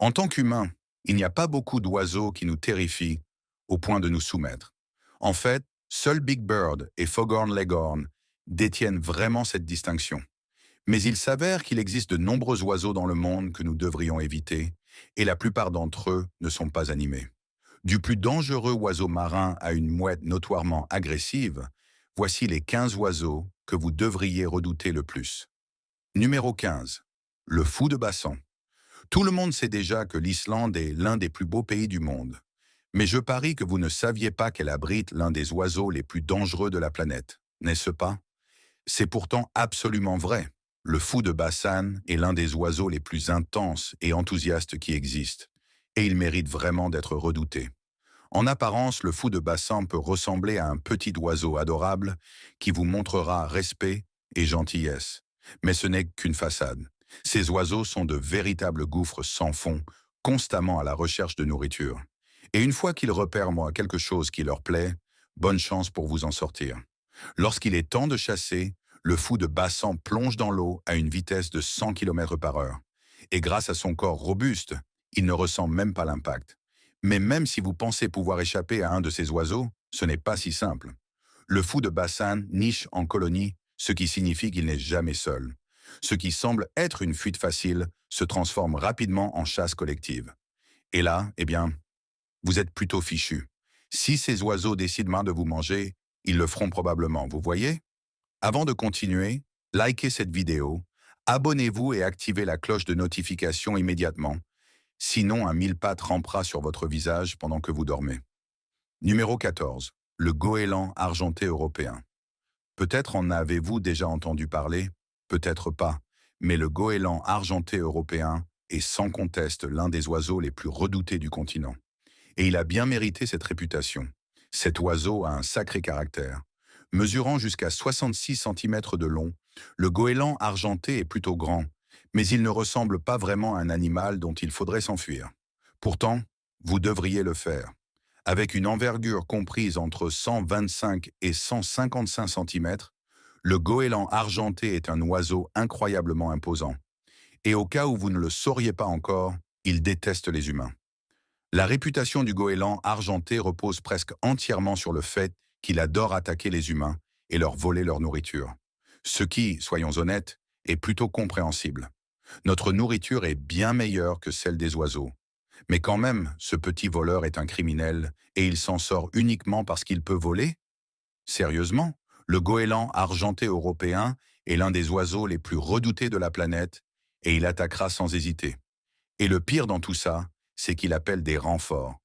En tant qu'humains, il n'y a pas beaucoup d'oiseaux qui nous terrifient au point de nous soumettre. En fait, seuls Big Bird et Foghorn Leghorn détiennent vraiment cette distinction. Mais il s'avère qu'il existe de nombreux oiseaux dans le monde que nous devrions éviter, et la plupart d'entre eux ne sont pas animés. Du plus dangereux oiseau marin à une mouette notoirement agressive, voici les 15 oiseaux que vous devriez redouter le plus. Numéro 15. Le fou de Bassan. Tout le monde sait déjà que l'Islande est l'un des plus beaux pays du monde. Mais je parie que vous ne saviez pas qu'elle abrite l'un des oiseaux les plus dangereux de la planète, n'est-ce pas? C'est pourtant absolument vrai. Le fou de Bassan est l'un des oiseaux les plus intenses et enthousiastes qui existent, et il mérite vraiment d'être redouté. En apparence, le fou de Bassan peut ressembler à un petit oiseau adorable qui vous montrera respect et gentillesse. Mais ce n'est qu'une façade. Ces oiseaux sont de véritables gouffres sans fond, constamment à la recherche de nourriture. Et une fois qu'ils repèrent quelque chose qui leur plaît, bonne chance pour vous en sortir. Lorsqu'il est temps de chasser, le fou de Bassan plonge dans l'eau à une vitesse de 100 km par heure. Et grâce à son corps robuste, il ne ressent même pas l'impact. Mais même si vous pensez pouvoir échapper à un de ces oiseaux, ce n'est pas si simple. Le fou de Bassan niche en colonie, ce qui signifie qu'il n'est jamais seul. Ce qui semble être une fuite facile se transforme rapidement en chasse collective. Et là, eh bien, vous êtes plutôt fichu. Si ces oiseaux décident de vous manger, ils le feront probablement, vous voyez? Avant de continuer, likez cette vidéo, abonnez-vous et activez la cloche de notification immédiatement. Sinon, un mille-pattes rampera sur votre visage pendant que vous dormez. Numéro 14. Le goéland argenté européen. Peut-être en avez-vous déjà entendu parler, peut-être pas, mais le goéland argenté européen est sans conteste l'un des oiseaux les plus redoutés du continent. Et il a bien mérité cette réputation. Cet oiseau a un sacré caractère. Mesurant jusqu'à 66 cm de long, le goéland argenté est plutôt grand, mais il ne ressemble pas vraiment à un animal dont il faudrait s'enfuir. Pourtant, vous devriez le faire. Avec une envergure comprise entre 125 et 155 cm, le goéland argenté est un oiseau incroyablement imposant. Et au cas où vous ne le sauriez pas encore, il déteste les humains. La réputation du goéland argenté repose presque entièrement sur le fait qu'il adore attaquer les humains et leur voler leur nourriture. Ce qui, soyons honnêtes, est plutôt compréhensible. Notre nourriture est bien meilleure que celle des oiseaux. Mais quand même, ce petit voleur est un criminel et il s'en sort uniquement parce qu'il peut voler? Sérieusement, le goéland argenté européen est l'un des oiseaux les plus redoutés de la planète et il attaquera sans hésiter. Et le pire dans tout ça, c'est qu'il appelle des renforts.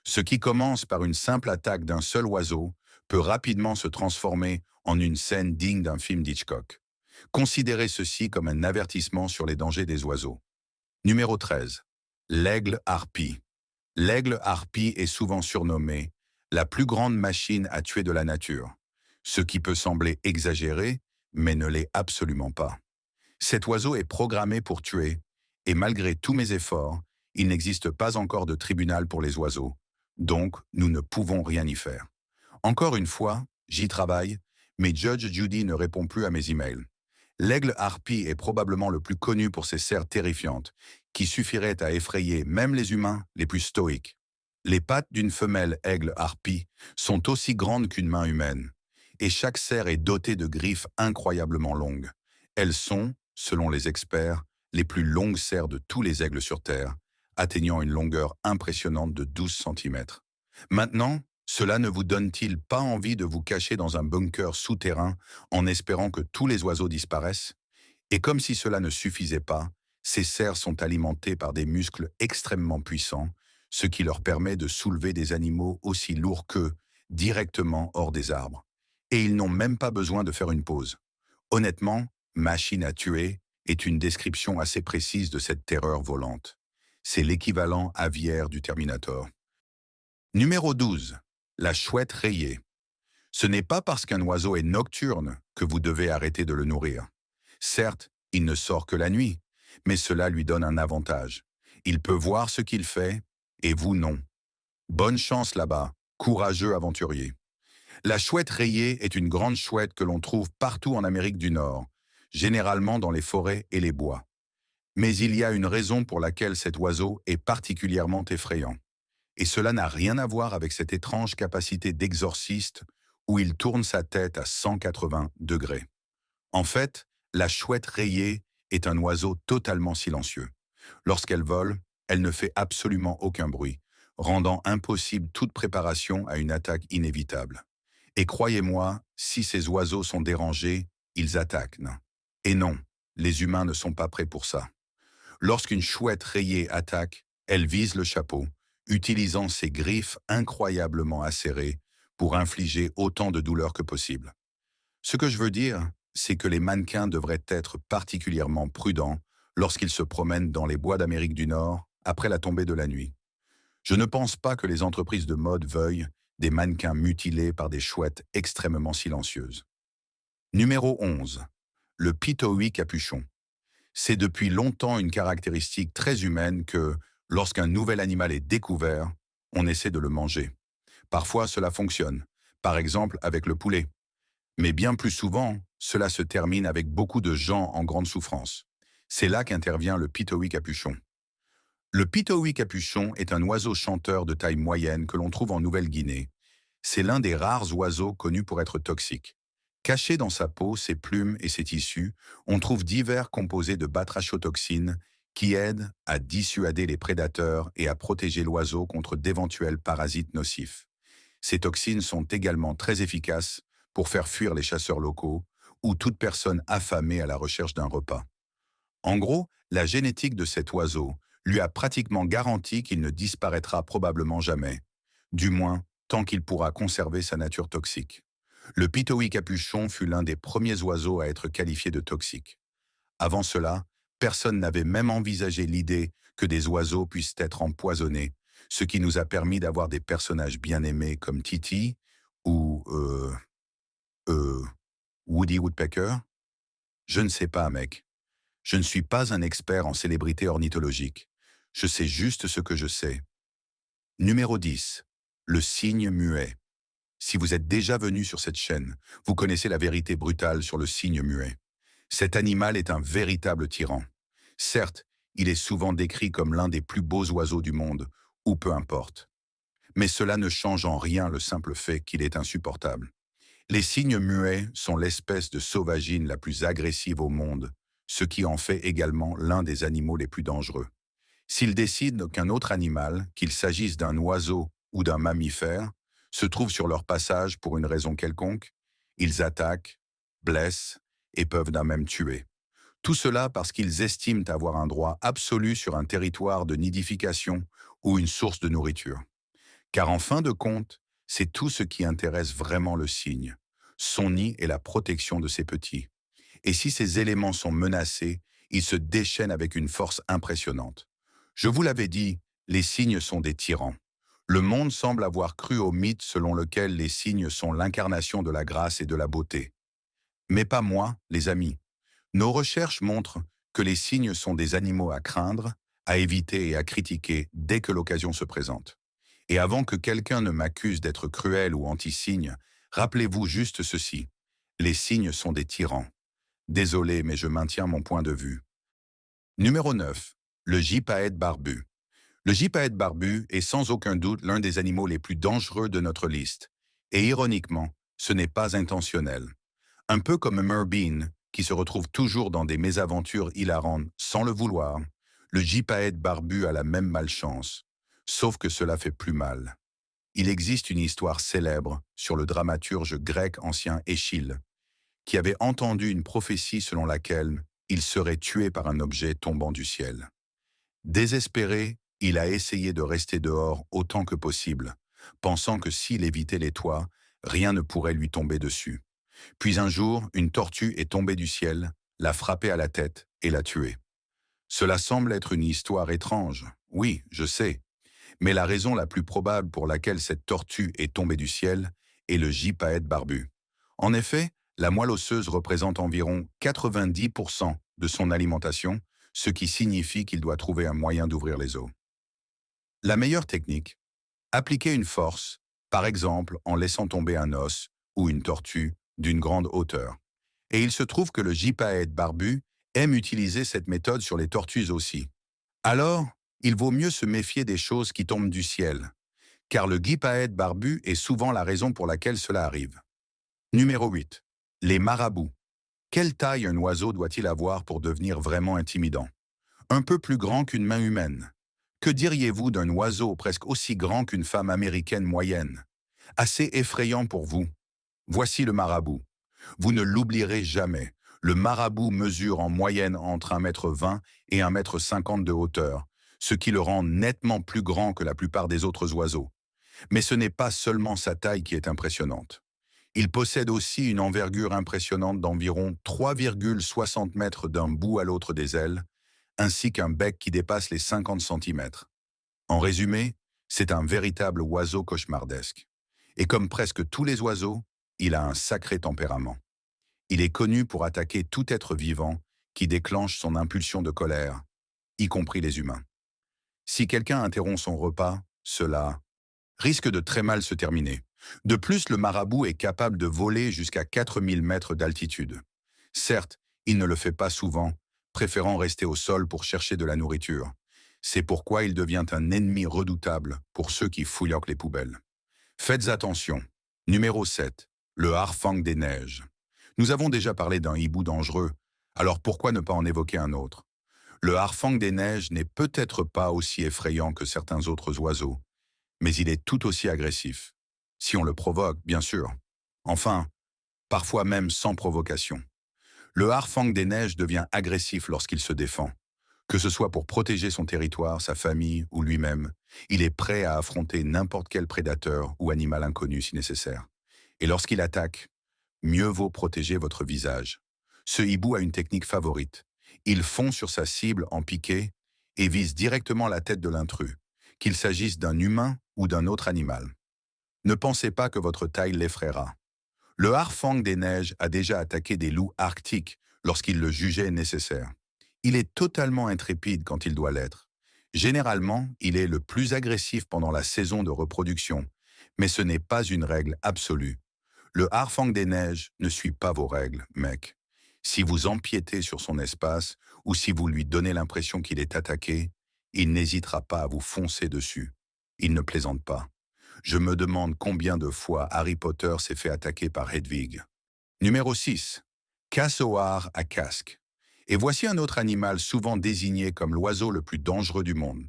Ce qui commence par une simple attaque d'un seul oiseau peut rapidement se transformer en une scène digne d'un film d'Hitchcock. Considérez ceci comme un avertissement sur les dangers des oiseaux. Numéro 13. L'aigle harpie. L'aigle harpie est souvent surnommé la plus grande machine à tuer de la nature, ce qui peut sembler exagéré, mais ne l'est absolument pas. Cet oiseau est programmé pour tuer, et malgré tous mes efforts, il n'existe pas encore de tribunal pour les oiseaux, donc nous ne pouvons rien y faire. Encore une fois, j'y travaille, mais Judge Judy ne répond plus à mes emails. L'aigle harpie est probablement le plus connu pour ses serres terrifiantes, qui suffiraient à effrayer même les humains les plus stoïques. Les pattes d'une femelle aigle harpie sont aussi grandes qu'une main humaine, et chaque serre est dotée de griffes incroyablement longues. Elles sont, selon les experts, les plus longues serres de tous les aigles sur Terre, atteignant une longueur impressionnante de 12 cm. Maintenant, cela ne vous donne-t-il pas envie de vous cacher dans un bunker souterrain en espérant que tous les oiseaux disparaissent? Et comme si cela ne suffisait pas, ces serres sont alimentées par des muscles extrêmement puissants, ce qui leur permet de soulever des animaux aussi lourds qu'eux, directement hors des arbres. Et ils n'ont même pas besoin de faire une pause. Honnêtement, machine à tuer est une description assez précise de cette terreur volante. C'est l'équivalent aviaire du Terminator. Numéro 12. La chouette rayée. Ce n'est pas parce qu'un oiseau est nocturne que vous devez arrêter de le nourrir. Certes, il ne sort que la nuit, mais cela lui donne un avantage. Il peut voir ce qu'il fait, et vous non. Bonne chance là-bas, courageux aventurier. La chouette rayée est une grande chouette que l'on trouve partout en Amérique du Nord, généralement dans les forêts et les bois. Mais il y a une raison pour laquelle cet oiseau est particulièrement effrayant. Et cela n'a rien à voir avec cette étrange capacité d'exorciste où il tourne sa tête à 180 degrés. En fait, la chouette rayée est un oiseau totalement silencieux. Lorsqu'elle vole, elle ne fait absolument aucun bruit, rendant impossible toute préparation à une attaque inévitable. Et croyez-moi, si ces oiseaux sont dérangés, ils attaquent. Et non, les humains ne sont pas prêts pour ça. Lorsqu'une chouette rayée attaque, elle vise le chapeau, utilisant ses griffes incroyablement acérées pour infliger autant de douleur que possible. Ce que je veux dire, c'est que les mannequins devraient être particulièrement prudents lorsqu'ils se promènent dans les bois d'Amérique du Nord après la tombée de la nuit. Je ne pense pas que les entreprises de mode veuillent des mannequins mutilés par des chouettes extrêmement silencieuses. Numéro 11. Le pitohui capuchon. C'est depuis longtemps une caractéristique très humaine que, lorsqu'un nouvel animal est découvert, on essaie de le manger. Parfois, cela fonctionne, par exemple avec le poulet. Mais bien plus souvent, cela se termine avec beaucoup de gens en grande souffrance. C'est là qu'intervient le pitohui capuchon. Le pitohui capuchon est un oiseau chanteur de taille moyenne que l'on trouve en Nouvelle-Guinée. C'est l'un des rares oiseaux connus pour être toxiques. Caché dans sa peau, ses plumes et ses tissus, on trouve divers composés de batrachotoxines qui aident à dissuader les prédateurs et à protéger l'oiseau contre d'éventuels parasites nocifs. Ces toxines sont également très efficaces pour faire fuir les chasseurs locaux ou toute personne affamée à la recherche d'un repas. En gros, la génétique de cet oiseau lui a pratiquement garanti qu'il ne disparaîtra probablement jamais, du moins tant qu'il pourra conserver sa nature toxique. Le pitohui capuchon fut l'un des premiers oiseaux à être qualifié de toxique. Avant cela, personne n'avait même envisagé l'idée que des oiseaux puissent être empoisonnés, ce qui nous a permis d'avoir des personnages bien aimés comme Titi ou euh, Woody Woodpecker. Je ne sais pas, mec. Je ne suis pas un expert en célébrité ornithologique. Je sais juste ce que je sais. Numéro 10. Le cygne muet. Si vous êtes déjà venu sur cette chaîne, vous connaissez la vérité brutale sur le cygne muet. Cet animal est un véritable tyran. Certes, il est souvent décrit comme l'un des plus beaux oiseaux du monde, ou peu importe. Mais cela ne change en rien le simple fait qu'il est insupportable. Les cygnes muets sont l'espèce de sauvagine la plus agressive au monde, ce qui en fait également l'un des animaux les plus dangereux. S'ils décident qu'un autre animal, qu'il s'agisse d'un oiseau ou d'un mammifère, se trouve sur leur passage pour une raison quelconque, ils attaquent, blessent et peuvent d'un même tuer. Tout cela parce qu'ils estiment avoir un droit absolu sur un territoire de nidification ou une source de nourriture. Car en fin de compte, c'est tout ce qui intéresse vraiment le cygne, son nid et la protection de ses petits. Et si ces éléments sont menacés, ils se déchaînent avec une force impressionnante. Je vous l'avais dit, les cygnes sont des tyrans. Le monde semble avoir cru au mythe selon lequel les cygnes sont l'incarnation de la grâce et de la beauté. Mais pas moi, les amis. Nos recherches montrent que les cygnes sont des animaux à craindre, à éviter et à critiquer dès que l'occasion se présente. Et avant que quelqu'un ne m'accuse d'être cruel ou anti-cygne, rappelez-vous juste ceci. Les cygnes sont des tyrans. Désolé, mais je maintiens mon point de vue. Numéro 9. Le gypaète barbu. Le gypaète barbu est sans aucun doute l'un des animaux les plus dangereux de notre liste. Et ironiquement, ce n'est pas intentionnel. Un peu comme Merbean, qui se retrouve toujours dans des mésaventures hilarantes sans le vouloir, le gypaète barbu a la même malchance, sauf que cela fait plus mal. Il existe une histoire célèbre sur le dramaturge grec ancien Échille, qui avait entendu une prophétie selon laquelle il serait tué par un objet tombant du ciel. Désespéré, il a essayé de rester dehors autant que possible, pensant que s'il évitait les toits, rien ne pourrait lui tomber dessus. Puis un jour, une tortue est tombée du ciel, l'a frappé à la tête et l'a tué. Cela semble être une histoire étrange, oui, je sais, mais la raison la plus probable pour laquelle cette tortue est tombée du ciel est le gypaète barbu. En effet, la moelle osseuse représente environ 90% de son alimentation, ce qui signifie qu'il doit trouver un moyen d'ouvrir les os. La meilleure technique, appliquer une force, par exemple en laissant tomber un os ou une tortue d'une grande hauteur. Et il se trouve que le gypaète barbu aiment utiliser cette méthode sur les tortues aussi. Alors, il vaut mieux se méfier des choses qui tombent du ciel, car le gypaète barbu est souvent la raison pour laquelle cela arrive. Numéro 8. Les marabouts. Quelle taille un oiseau doit-il avoir pour devenir vraiment intimidant? Un peu plus grand qu'une main humaine. Que diriez-vous d'un oiseau presque aussi grand qu'une femme américaine moyenne? Assez effrayant pour vous. Voici le marabout. Vous ne l'oublierez jamais. Le marabout mesure en moyenne entre 1,20 m et 1,50 m de hauteur, ce qui le rend nettement plus grand que la plupart des autres oiseaux. Mais ce n'est pas seulement sa taille qui est impressionnante. Il possède aussi une envergure impressionnante d'environ 3,60 mètres d'un bout à l'autre des ailes, ainsi qu'un bec qui dépasse les 50 centimètres. En résumé, c'est un véritable oiseau cauchemardesque. Et comme presque tous les oiseaux, il a un sacré tempérament. Il est connu pour attaquer tout être vivant qui déclenche son impulsion de colère, y compris les humains. Si quelqu'un interrompt son repas, cela risque de très mal se terminer. De plus, le marabout est capable de voler jusqu'à 4000 mètres d'altitude. Certes, il ne le fait pas souvent, préférant rester au sol pour chercher de la nourriture. C'est pourquoi il devient un ennemi redoutable pour ceux qui fouilloquent les poubelles. Faites attention. Numéro 7. Le harfang des neiges. Nous avons déjà parlé d'un hibou dangereux, alors pourquoi ne pas en évoquer un autre? Le harfang des neiges n'est peut-être pas aussi effrayant que certains autres oiseaux, mais il est tout aussi agressif. Si on le provoque, bien sûr. Enfin, parfois même sans provocation. Le harfang des neiges devient agressif lorsqu'il se défend. Que ce soit pour protéger son territoire, sa famille ou lui-même, il est prêt à affronter n'importe quel prédateur ou animal inconnu si nécessaire. Et lorsqu'il attaque, mieux vaut protéger votre visage. Ce hibou a une technique favorite. Il fond sur sa cible en piqué et vise directement la tête de l'intrus, qu'il s'agisse d'un humain ou d'un autre animal. Ne pensez pas que votre taille l'effraiera. Le harfang des neiges a déjà attaqué des loups arctiques lorsqu'il le jugeait nécessaire. Il est totalement intrépide quand il doit l'être. Généralement, il est le plus agressif pendant la saison de reproduction, mais ce n'est pas une règle absolue. Le harfang des neiges ne suit pas vos règles, mec. Si vous empiétez sur son espace ou si vous lui donnez l'impression qu'il est attaqué, il n'hésitera pas à vous foncer dessus. Il ne plaisante pas. Je me demande combien de fois Harry Potter s'est fait attaquer par Hedwig. Numéro 6. Casoar à casque. Et voici un autre animal souvent désigné comme l'oiseau le plus dangereux du monde.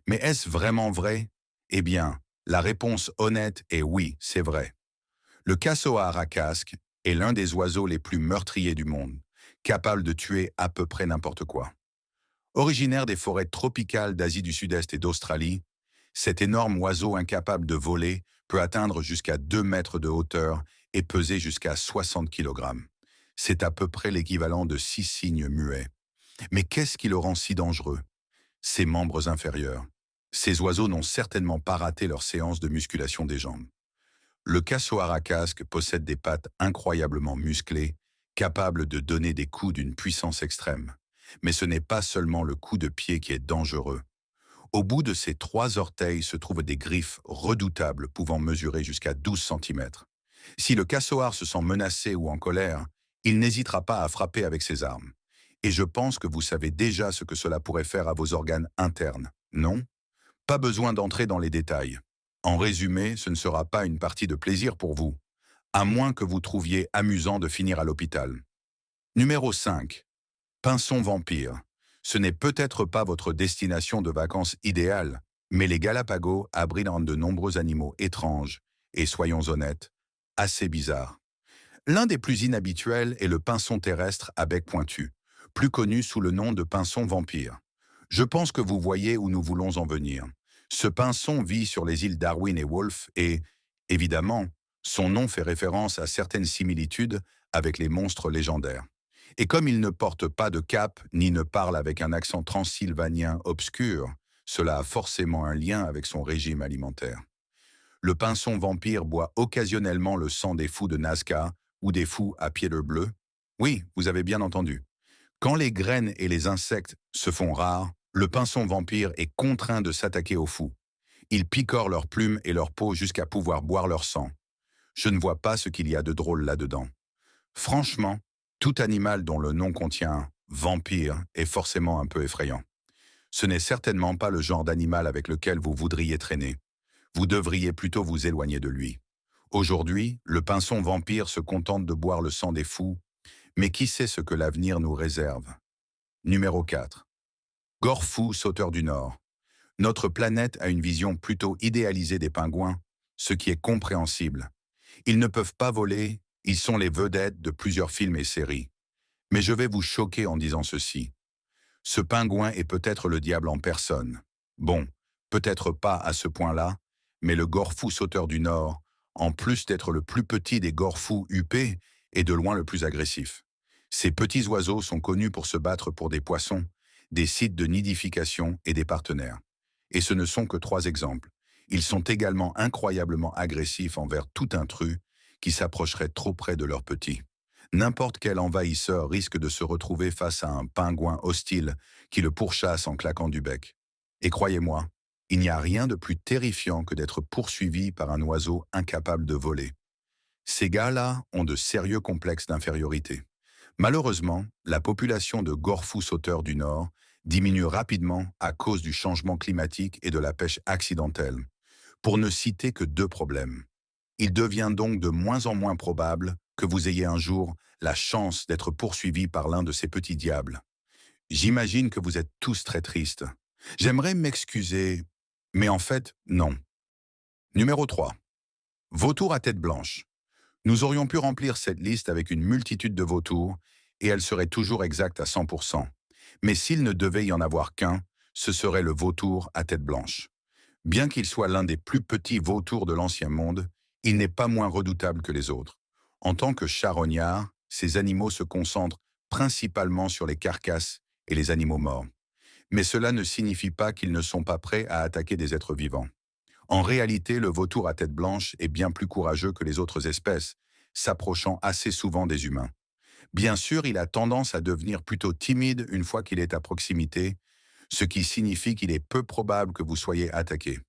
Mais est-ce vraiment vrai? Eh bien, la réponse honnête est oui, c'est vrai. Le casoar à casque est l'un des oiseaux les plus meurtriers du monde, capable de tuer à peu près n'importe quoi. Originaire des forêts tropicales d'Asie du Sud-Est et d'Australie, cet énorme oiseau incapable de voler peut atteindre jusqu'à 2 mètres de hauteur et peser jusqu'à 60 kg. C'est à peu près l'équivalent de 6 cygnes muets. Mais qu'est-ce qui le rend si dangereux? Ses membres inférieurs. Ces oiseaux n'ont certainement pas raté leur séance de musculation des jambes. Le casoar à casque possède des pattes incroyablement musclées, capables de donner des coups d'une puissance extrême. Mais ce n'est pas seulement le coup de pied qui est dangereux. Au bout de ses 3 orteils se trouvent des griffes redoutables pouvant mesurer jusqu'à 12 centimètres. Si le casoar se sent menacé ou en colère, il n'hésitera pas à frapper avec ses armes. Et je pense que vous savez déjà ce que cela pourrait faire à vos organes internes, non? Pas besoin d'entrer dans les détails. En résumé, ce ne sera pas une partie de plaisir pour vous, à moins que vous trouviez amusant de finir à l'hôpital. Numéro 5. Pinson vampire. Ce n'est peut-être pas votre destination de vacances idéale, mais les Galapagos abritent de nombreux animaux étranges, et soyons honnêtes, assez bizarres. L'un des plus inhabituels est le pinson terrestre à bec pointu, plus connu sous le nom de pinson vampire. Je pense que vous voyez où nous voulons en venir. Ce pinson vit sur les îles Darwin et Wolfe et, évidemment, son nom fait référence à certaines similitudes avec les monstres légendaires. Et comme il ne porte pas de cape ni ne parle avec un accent transylvanien obscur, cela a forcément un lien avec son régime alimentaire. Le pinson vampire boit occasionnellement le sang des fous de Nazca ou des fous à pieds bleus. Oui, vous avez bien entendu. Quand les graines et les insectes se font rares, le pinson vampire est contraint de s'attaquer aux fous. Il picore leurs plumes et leur peau jusqu'à pouvoir boire leur sang. Je ne vois pas ce qu'il y a de drôle là-dedans. Franchement, tout animal dont le nom contient un vampire est forcément un peu effrayant. Ce n'est certainement pas le genre d'animal avec lequel vous voudriez traîner. Vous devriez plutôt vous éloigner de lui. Aujourd'hui, le pinson vampire se contente de boire le sang des fous, mais qui sait ce que l'avenir nous réserve? Numéro 4. Gorfou, sauteur du Nord. Notre planète a une vision plutôt idéalisée des pingouins, ce qui est compréhensible. Ils ne peuvent pas voler, ils sont les vedettes de plusieurs films et séries. Mais je vais vous choquer en disant ceci. Ce pingouin est peut-être le diable en personne. Bon, peut-être pas à ce point-là, mais le gorfou sauteur du Nord, en plus d'être le plus petit des gorfous huppés, est de loin le plus agressif. Ces petits oiseaux sont connus pour se battre pour des poissons, des sites de nidification et des partenaires. Et ce ne sont que 3 exemples. Ils sont également incroyablement agressifs envers tout intrus qui s'approcherait trop près de leurs petits. N'importe quel envahisseur risque de se retrouver face à un pingouin hostile qui le pourchasse en claquant du bec. Et croyez-moi, il n'y a rien de plus terrifiant que d'être poursuivi par un oiseau incapable de voler. Ces gars-là ont de sérieux complexes d'infériorité. Malheureusement, la population de gorfous sauteurs du Nord diminue rapidement à cause du changement climatique et de la pêche accidentelle, pour ne citer que 2 problèmes. Il devient donc de moins en moins probable que vous ayez un jour la chance d'être poursuivi par l'un de ces petits diables. J'imagine que vous êtes tous très tristes. J'aimerais m'excuser, mais en fait, non. Numéro 3. Vautour à tête blanche. Nous aurions pu remplir cette liste avec une multitude de vautours, et elle serait toujours exacte à 100%. Mais s'il ne devait y en avoir qu'un, ce serait le vautour à tête blanche. Bien qu'il soit l'un des plus petits vautours de l'ancien monde, il n'est pas moins redoutable que les autres. En tant que charognard, ces animaux se concentrent principalement sur les carcasses et les animaux morts. Mais cela ne signifie pas qu'ils ne sont pas prêts à attaquer des êtres vivants. En réalité, le vautour à tête blanche est bien plus courageux que les autres espèces, s'approchant assez souvent des humains. Bien sûr, il a tendance à devenir plutôt timide une fois qu'il est à proximité, ce qui signifie qu'il est peu probable que vous soyez attaqué.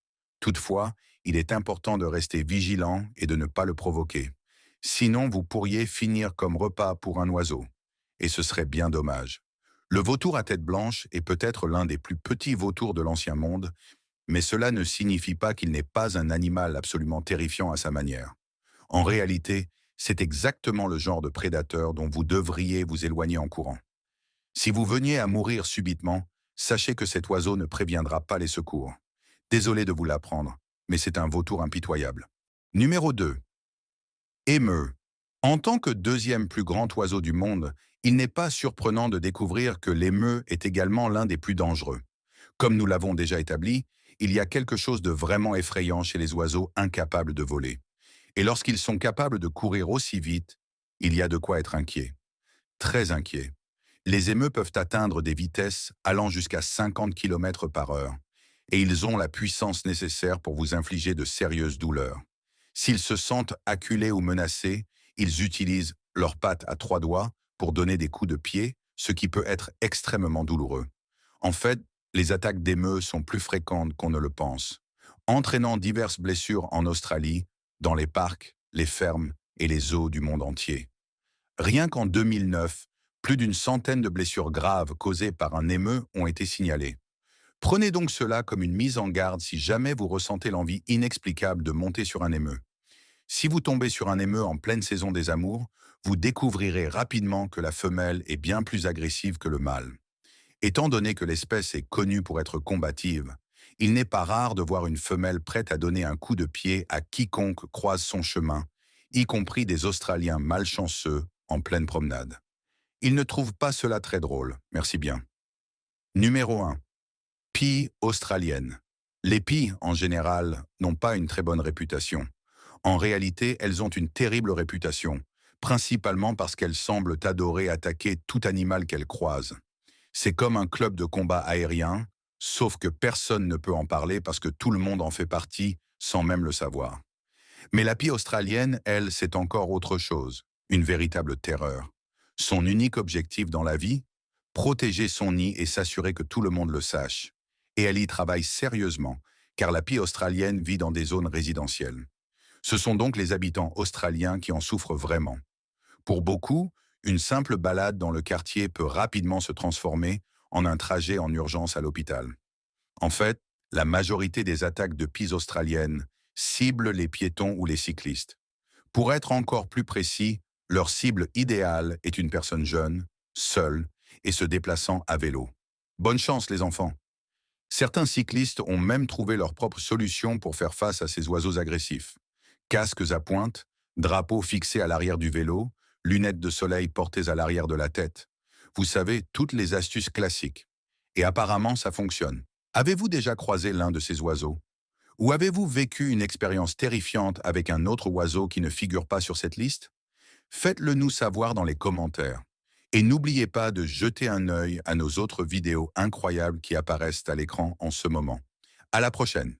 Toutefois, il est important de rester vigilant et de ne pas le provoquer. Sinon, vous pourriez finir comme repas pour un oiseau. Et ce serait bien dommage. Le vautour à tête blanche est peut-être l'un des plus petits vautours de l'ancien monde, mais cela ne signifie pas qu'il n'est pas un animal absolument terrifiant à sa manière. En réalité, c'est exactement le genre de prédateur dont vous devriez vous éloigner en courant. Si vous veniez à mourir subitement, sachez que cet oiseau ne préviendra pas les secours. Désolé de vous l'apprendre, mais c'est un vautour impitoyable. Numéro 2. Émeu. En tant que deuxième plus grand oiseau du monde, il n'est pas surprenant de découvrir que l'émeu est également l'un des plus dangereux. Comme nous l'avons déjà établi, il y a quelque chose de vraiment effrayant chez les oiseaux incapables de voler. Et lorsqu'ils sont capables de courir aussi vite, il y a de quoi être inquiet. Très inquiet. Les émeux peuvent atteindre des vitesses allant jusqu'à 50 km par heure, et ils ont la puissance nécessaire pour vous infliger de sérieuses douleurs. S'ils se sentent acculés ou menacés, ils utilisent leurs pattes à 3 doigts pour donner des coups de pied, ce qui peut être extrêmement douloureux. En fait, les attaques d'émeux sont plus fréquentes qu'on ne le pense, entraînant diverses blessures en Australie, dans les parcs, les fermes et les zoos du monde entier. Rien qu'en 2009, plus d'une centaine de blessures graves causées par un émeu ont été signalées. Prenez donc cela comme une mise en garde si jamais vous ressentez l'envie inexplicable de monter sur un émeu. Si vous tombez sur un émeu en pleine saison des amours, vous découvrirez rapidement que la femelle est bien plus agressive que le mâle. Étant donné que l'espèce est connue pour être combative, il n'est pas rare de voir une femelle prête à donner un coup de pied à quiconque croise son chemin, y compris des Australiens malchanceux en pleine promenade. Ils ne trouvent pas cela très drôle, merci bien. Numéro 1. Pies australiennes. Les pies, en général, n'ont pas une très bonne réputation. En réalité, elles ont une terrible réputation, principalement parce qu'elles semblent adorer attaquer tout animal qu'elles croisent. C'est comme un club de combat aérien, sauf que personne ne peut en parler parce que tout le monde en fait partie sans même le savoir. Mais la pie australienne, elle, c'est encore autre chose, une véritable terreur. Son unique objectif dans la vie, protéger son nid et s'assurer que tout le monde le sache. Et elle y travaille sérieusement, car la pie australienne vit dans des zones résidentielles. Ce sont donc les habitants australiens qui en souffrent vraiment. Pour beaucoup, Une simple balade dans le quartier peut rapidement se transformer en un trajet en urgence à l'hôpital. En fait, la majorité des attaques de pie australiennes ciblent les piétons ou les cyclistes. Pour être encore plus précis, leur cible idéale est une personne jeune, seule et se déplaçant à vélo. Bonne chance les enfants! Certains cyclistes ont même trouvé leur propre solution pour faire face à ces oiseaux agressifs. Casques à pointe, drapeaux fixés à l'arrière du vélo, lunettes de soleil portées à l'arrière de la tête. Vous savez, toutes les astuces classiques. Et apparemment, ça fonctionne. Avez-vous déjà croisé l'un de ces oiseaux? Ou avez-vous vécu une expérience terrifiante avec un autre oiseau qui ne figure pas sur cette liste? Faites-le nous savoir dans les commentaires. Et n'oubliez pas de jeter un œil à nos autres vidéos incroyables qui apparaissent à l'écran en ce moment. À la prochaine!